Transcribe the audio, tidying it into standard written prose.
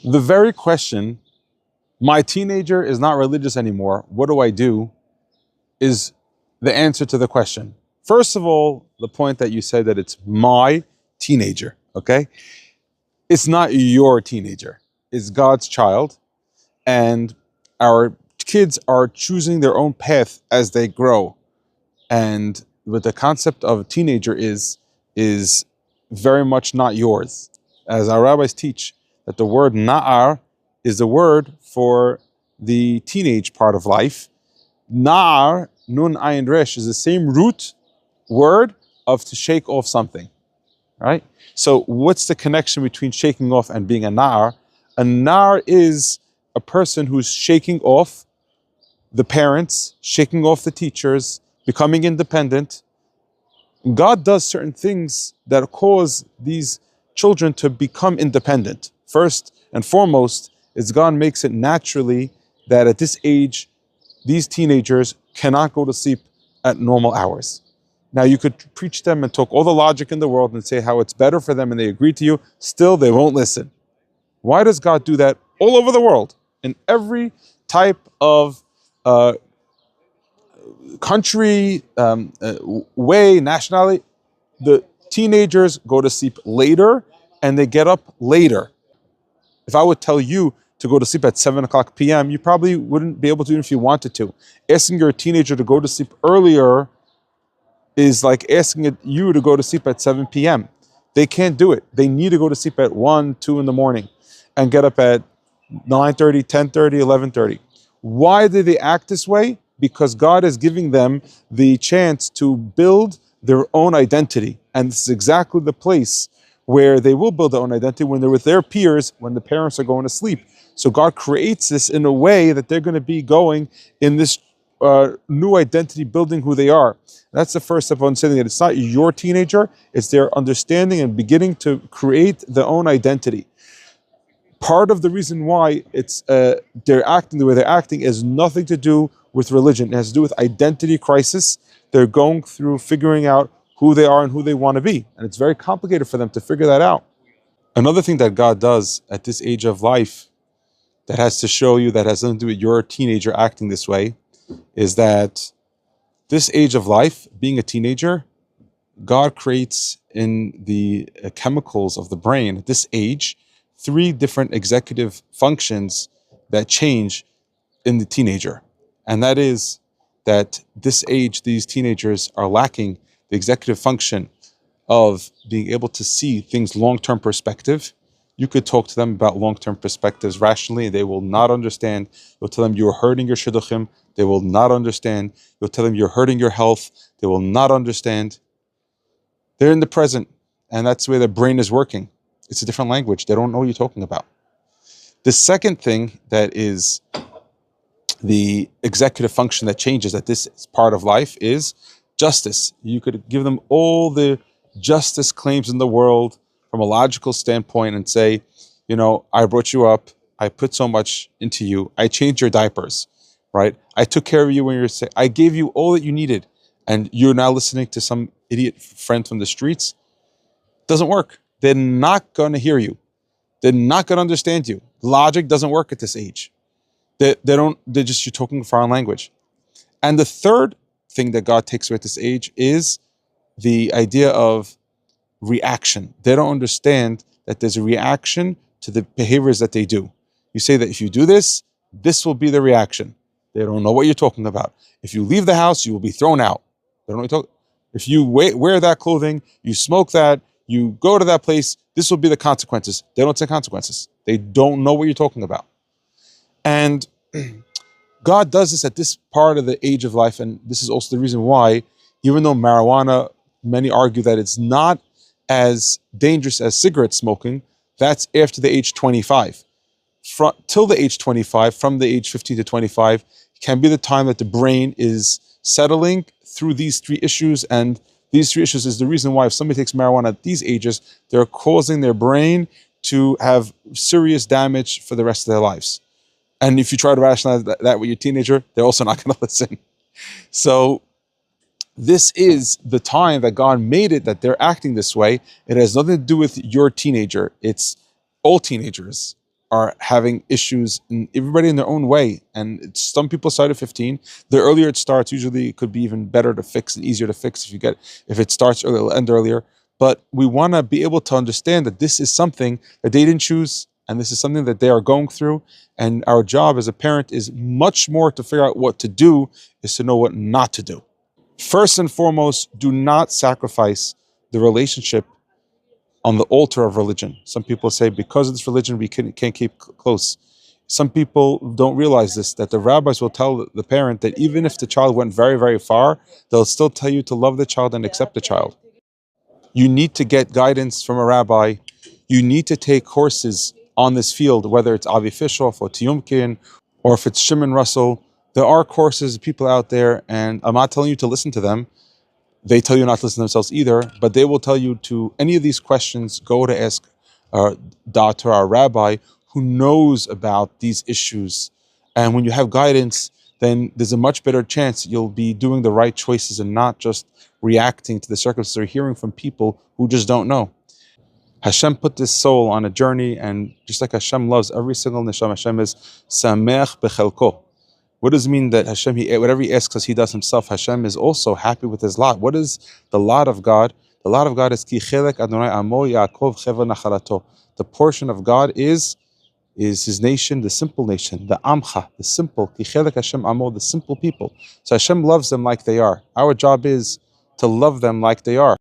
The very question, my teenager is not religious anymore, what do I do, is the answer to the question. First of all, the point that you said that it's my teenager, okay? It's not your teenager. It's God's child. And our kids are choosing their own path as they grow. And what the concept of a teenager is very much not yours. As our rabbis teach, that the word na'ar is the word for the teenage part of life. Na'ar, nun ayin resh, is the same root word of to shake off something, right? So what's the connection between shaking off and being a na'ar? A na'ar is a person who's shaking off the parents, shaking off the teachers, becoming independent. God does certain things that cause these children to become independent. First and foremost is God makes it naturally that at this age, these teenagers cannot go to sleep at normal hours. Now you could preach them and talk all the logic in the world and say how it's better for them and they agree to you, still they won't listen. Why does God do that all over the world? In every type of country, way, nationality, the teenagers go to sleep later and they get up later. If I would tell you to go to sleep at 7 o'clock p.m., you probably wouldn't be able to even if you wanted to. Asking your teenager to go to sleep earlier is like asking you to go to sleep at 7 p.m. They can't do it. They need to go to sleep at 1, 2 in the morning and get up at 9:30, 10:30, 11:30. Why do they act this way? Because God is giving them the chance to build their own identity. And this is exactly the place where they will build their own identity when they're with their peers, when the parents are going to sleep. So God creates this in a way that they're going to be going in this new identity, building who they are. That's the first step of understanding that it's not your teenager, it's their understanding and beginning to create their own identity. Part of the reason why it's they're acting the way they're acting is nothing to do with religion. It has to do with identity crisis. They're going through figuring out who they are and who they want to be. And it's very complicated for them to figure that out. Another thing that God does at this age of life that has to show you that has nothing to do with your teenager acting this way is that this age of life, being a teenager, God creates in the chemicals of the brain at this age 3 different executive functions that change in the teenager. And that is that this age, these teenagers are lacking the executive function of being able to see things long-term perspective. You could talk to them about long-term perspectives rationally, and they will not understand. You'll tell them you're hurting your shidduchim. They will not understand. You'll tell them you're hurting your health. They will not understand. They're in the present, and that's the way their brain is working. It's a different language. They don't know what you're talking about. The second thing that is the executive function that changes at this part of life is justice. You could give them all the justice claims in the world from a logical standpoint and say, I brought you up, I put so much into you, I changed your diapers, right? I took care of you when you were sick, I gave you all that you needed, and you're now listening to some idiot friend from the streets. Doesn't work. They're not going to hear you. They're not going to understand you. Logic doesn't work at this age. You're talking a foreign language. And the third thing that God takes away at this age is the idea of reaction. They don't understand that there's a reaction to the behaviors that they do. You say that if you do this, this will be the reaction. They don't know what you're talking about. If you leave the house, you will be thrown out. They don't know what you're talking. If you wear that clothing, you smoke that, you go to that place, this will be the consequences. They don't say consequences. They don't know what you're talking about. And God does this at this part of the age of life, and this is also the reason why, even though marijuana, many argue that it's not as dangerous as cigarette smoking, that's after the age 25. Till the age 25, from the age 15 to 25, can be the time that the brain is settling through these 3 issues, and these 3 issues is the reason why if somebody takes marijuana at these ages, they're causing their brain to have serious damage for the rest of their lives. And if you try to rationalize that with your teenager, they're also not going to listen. So this is the time that God made it that they're acting this way. It has nothing to do with your teenager. It's all teenagers are having issues, and everybody in their own way. And some people start at 15. The earlier it starts, usually it could be even better to fix and easier to fix if it starts earlier, it'll end earlier. But we want to be able to understand that this is something that they didn't choose, and this is something that they are going through. And our job as a parent is much more to figure out what to do, is to know what not to do. First and foremost, do not sacrifice the relationship on the altar of religion. Some people say because of this religion we can't keep close. Some people don't realize this, that the rabbis will tell the parent that even if the child went very, very far, they'll still tell you to love the child and accept the child. You need to get guidance from a rabbi. You need to take courses on this field, whether it's Avi Fishoff or Tiyumkin, or if it's Shimon Russell. There are courses, people out there, and I'm not telling you to listen to them. They tell you not to listen to themselves either, but they will tell you to any of these questions, go to ask our doctor, our rabbi, who knows about these issues. And when you have guidance, then there's a much better chance you'll be doing the right choices and not just reacting to the circumstances or hearing from people who just don't know. Hashem put this soul on a journey, and just like Hashem loves every single neshama, Hashem is samech bechelko. What does it mean that Hashem, whatever He asks us, He does Himself? Hashem is also happy with His lot. What is the lot of God? The lot of God is ki chelek Adonai amo Yaakov cheva nachalato. The portion of God is His nation, the simple nation, the amcha, the simple, ki chelek Hashem amo, the simple people. So Hashem loves them like they are. Our job is to love them like they are.